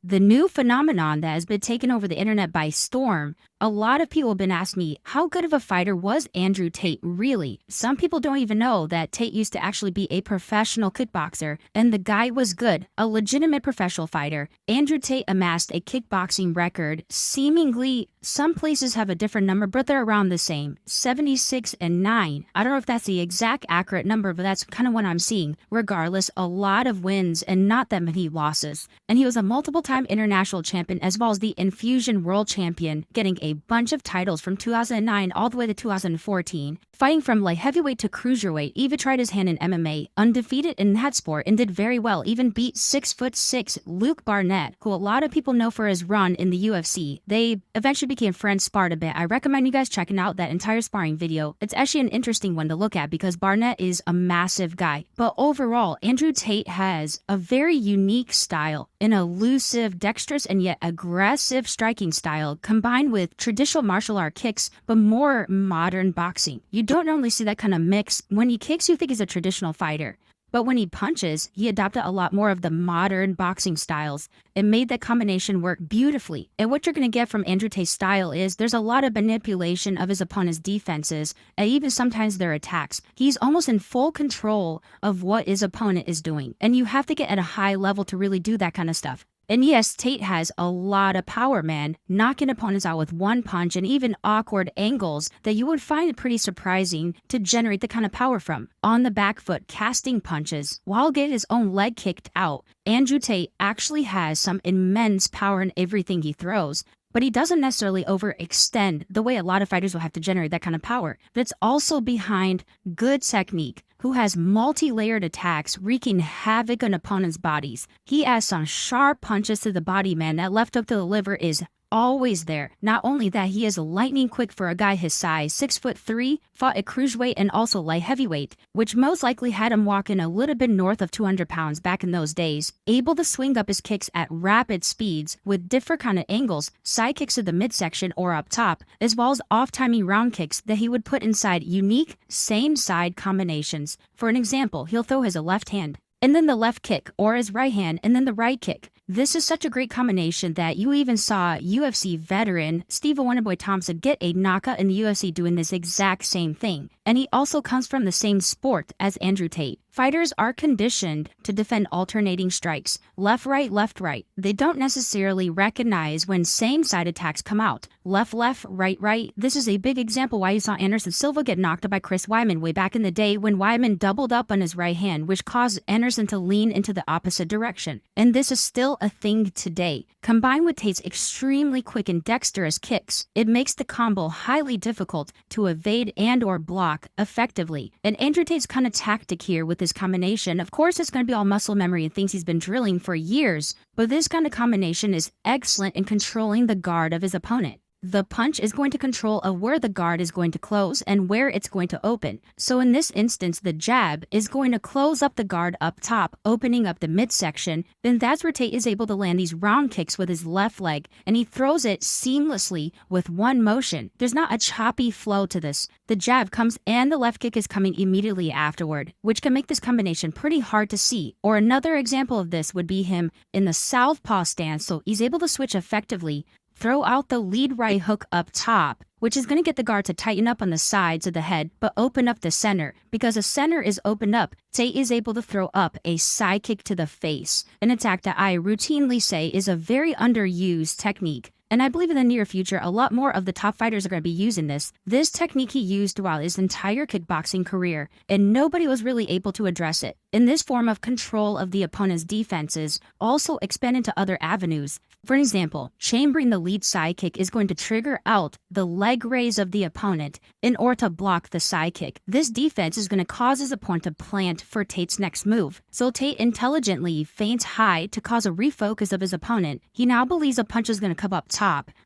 The new phenomenon that has been taken over the internet by storm. A lot of people have been asking me, how good of a fighter was Andrew Tate really? Some people don't even know that Tate used to actually be a professional kickboxer, and the guy was good, a legitimate professional fighter. Andrew Tate amassed a kickboxing record. Seemingly, some places have a different number, but they're around the same, 76-9. I don't know if that's the exact accurate number, but that's kind of what I'm seeing. Regardless, a lot of wins and not that many losses. And he was a multiple-time international champion as well as the Infusion World Champion, getting a bunch of titles from 2009 all the way to 2014. Fighting from light heavyweight to cruiserweight, even tried his hand in MMA, undefeated in that sport and did very well, even beat 6'6" Luke Barnett, who a lot of people know for his run in the UFC. They eventually became friends, sparred a bit. I recommend you guys checking out that entire sparring video. It's actually an interesting one to look at because Barnett is a massive guy. But overall, Andrew Tate has a very unique style, an elusive, dexterous, and yet aggressive striking style combined with traditional martial art kicks, but more modern boxing. You don't normally see that kind of mix. When he kicks, you think he's a traditional fighter. But when he punches, he adopted a lot more of the modern boxing styles. It made that combination work beautifully. And what you're going to get from Andrew Tate's style is there's a lot of manipulation of his opponent's defenses and even sometimes their attacks. He's almost in full control of what his opponent is doing. And you have to get at a high level to really do that kind of stuff. And yes, Tate has a lot of power, man, knocking opponents out with one punch and even awkward angles that you would find pretty surprising to generate the kind of power from. On the back foot, casting punches, while getting his own leg kicked out, Andrew Tate actually has some immense power in everything he throws. But he doesn't necessarily overextend the way a lot of fighters will have to generate that kind of power. But it's also behind good technique, who has multi-layered attacks wreaking havoc on opponents' bodies. He adds some sharp punches to the body, man. That left up to the liver is always there. Not only that, he is lightning quick for a guy his size, 6'3", fought at cruiserweight and also light heavyweight, which most likely had him walking a little bit north of 200 pounds back in those days. Able to swing up his kicks at rapid speeds with different kind of angles, side kicks to the midsection or up top, as well as off-timing round kicks that he would put inside unique same side combinations. For an example, he'll throw his left hand and then the left kick, or his right hand and then the right kick. This is such a great combination that you even saw UFC veteran Steve Wonderboy Thompson get a knockout in the UFC doing this exact same thing. And he also comes from the same sport as Andrew Tate. Fighters are conditioned to defend alternating strikes, left, right. They don't necessarily recognize when same-side attacks come out. Left, right. This is a big example why you saw Anderson Silva get knocked out by Chris Weidman way back in the day when Weidman doubled up on his right hand, which caused Anderson to lean into the opposite direction. And this is still a thing today. Combined with Tate's extremely quick and dexterous kicks, it makes the combo highly difficult to evade and or block effectively. And Andrew Tate's kind of tactic here with this combination, of course it's going to be all muscle memory and things he's been drilling for years, but this kind of combination is excellent in controlling the guard of his opponent. The punch is going to control where the guard is going to close and where it's going to open. So in this instance, the jab is going to close up the guard up top, opening up the midsection. Then that's where Tate is able to land these round kicks with his left leg, and he throws it seamlessly with one motion. There's not a choppy flow to this. The jab comes and the left kick is coming immediately afterward, which can make this combination pretty hard to see. Or another example of this would be him in the southpaw stance, so he's able to switch effectively, throw out the lead right hook up top, which is going to get the guard to tighten up on the sides of the head, but open up the center. Because the center is opened up, Tate is able to throw up a side kick to the face, an attack that I routinely say is a very underused technique. And I believe in the near future, a lot more of the top fighters are going to be using this. This technique he used throughout his entire kickboxing career, and nobody was really able to address it. In this form of control of the opponent's defenses, also expand into other avenues. For example, chambering the lead side kick is going to trigger out the leg raise of the opponent in order to block the side kick. This defense is going to cause his opponent to plant for Tate's next move. So Tate intelligently feints high to cause a refocus of his opponent. He now believes a punch is going to come up top.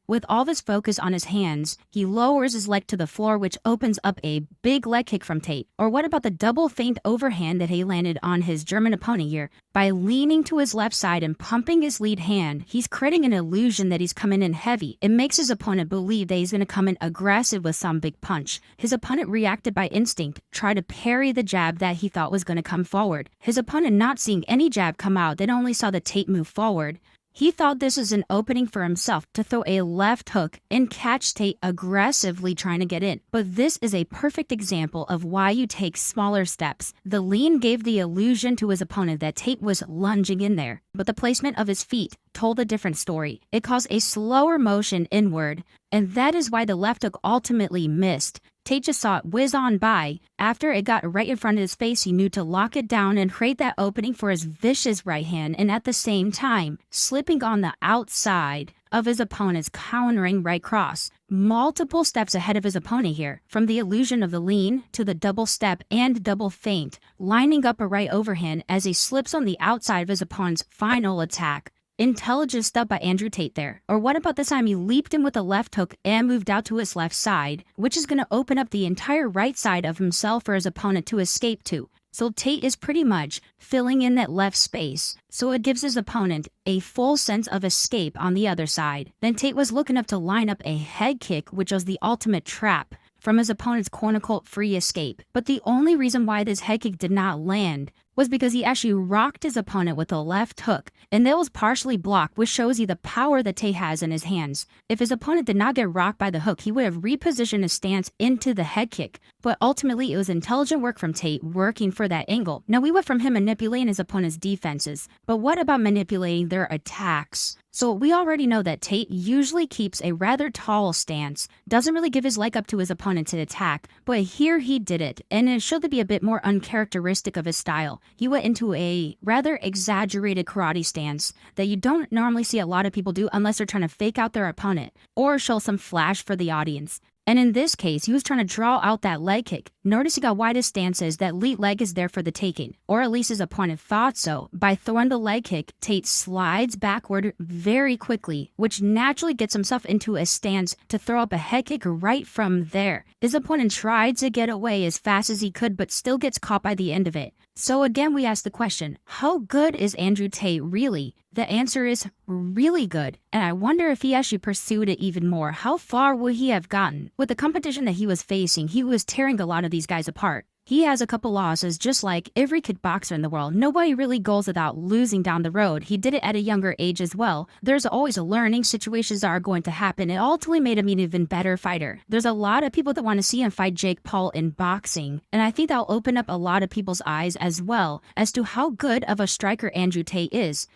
With all this focus on his hands, he lowers his leg to the floor, which opens up a big leg kick from Tate. Or what about the double feint overhand that he landed on his German opponent here? By leaning to his left side and pumping his lead hand, he's creating an illusion that he's coming in heavy. It makes his opponent believe that he's going to come in aggressive with some big punch. His opponent reacted by instinct, tried to parry the jab that he thought was going to come forward. His opponent not seeing any jab come out, then only saw the Tate move forward. He thought this was an opening for himself to throw a left hook and catch Tate aggressively trying to get in. But this is a perfect example of why you take smaller steps. The lean gave the illusion to his opponent that Tate was lunging in there, but the placement of his feet told a different story. It caused a slower motion inward, and that is why the left hook ultimately missed. Tate just saw it whiz on by. After it got right in front of his face, he knew to lock it down and create that opening for his vicious right hand, and at the same time, slipping on the outside of his opponent's countering right cross. Multiple steps ahead of his opponent here, from the illusion of the lean to the double step and double feint, lining up a right overhand as he slips on the outside of his opponent's final attack. Intelligent stuff by Andrew Tate there. Or what about this time he leaped in with a left hook and moved out to his left side, which is going to open up the entire right side of himself for his opponent to escape to. So Tate is pretty much filling in that left space, so it gives his opponent a full sense of escape on the other side. Then Tate was looking up to line up a head kick, which was the ultimate trap from his opponent's quote-unquote free escape. But the only reason why this head kick did not land was because he actually rocked his opponent with a left hook, and that was partially blocked, which shows you the power that Tate has in his hands. If his opponent did not get rocked by the hook, he would have repositioned his stance into the head kick, but ultimately it was intelligent work from Tate working for that angle. Now we went from him manipulating his opponent's defenses, but what about manipulating their attacks? So we already know that Tate usually keeps a rather tall stance, doesn't really give his leg up to his opponent to attack, but here he did it, and it showed to be a bit more uncharacteristic of his style. He went into a rather exaggerated karate stance that you don't normally see a lot of people do unless they're trying to fake out their opponent or show some flash for the audience. And in this case, he was trying to draw out that leg kick. Notice he got wide his stance is that lead leg is there for the taking, or at least his opponent thought so. By throwing the leg kick, Tate slides backward very quickly, which naturally gets himself into a stance to throw up a head kick right from there. His opponent tried to get away as fast as he could, but still gets caught by the end of it. So again, we ask the question, how good is Andrew Tate really? The answer is really good, and I wonder if he actually pursued it even more. How far would he have gotten? With the competition that he was facing, he was tearing a lot of these guys apart. He has a couple losses, just like every kickboxer in the world. Nobody really goes without losing down the road. He did it at a younger age as well. There's always a learning. Situations are going to happen. It ultimately made him an even better fighter. There's a lot of people that want to see him fight Jake Paul in boxing, and I think that'll open up a lot of people's eyes as well as to how good of a striker Andrew Tate is.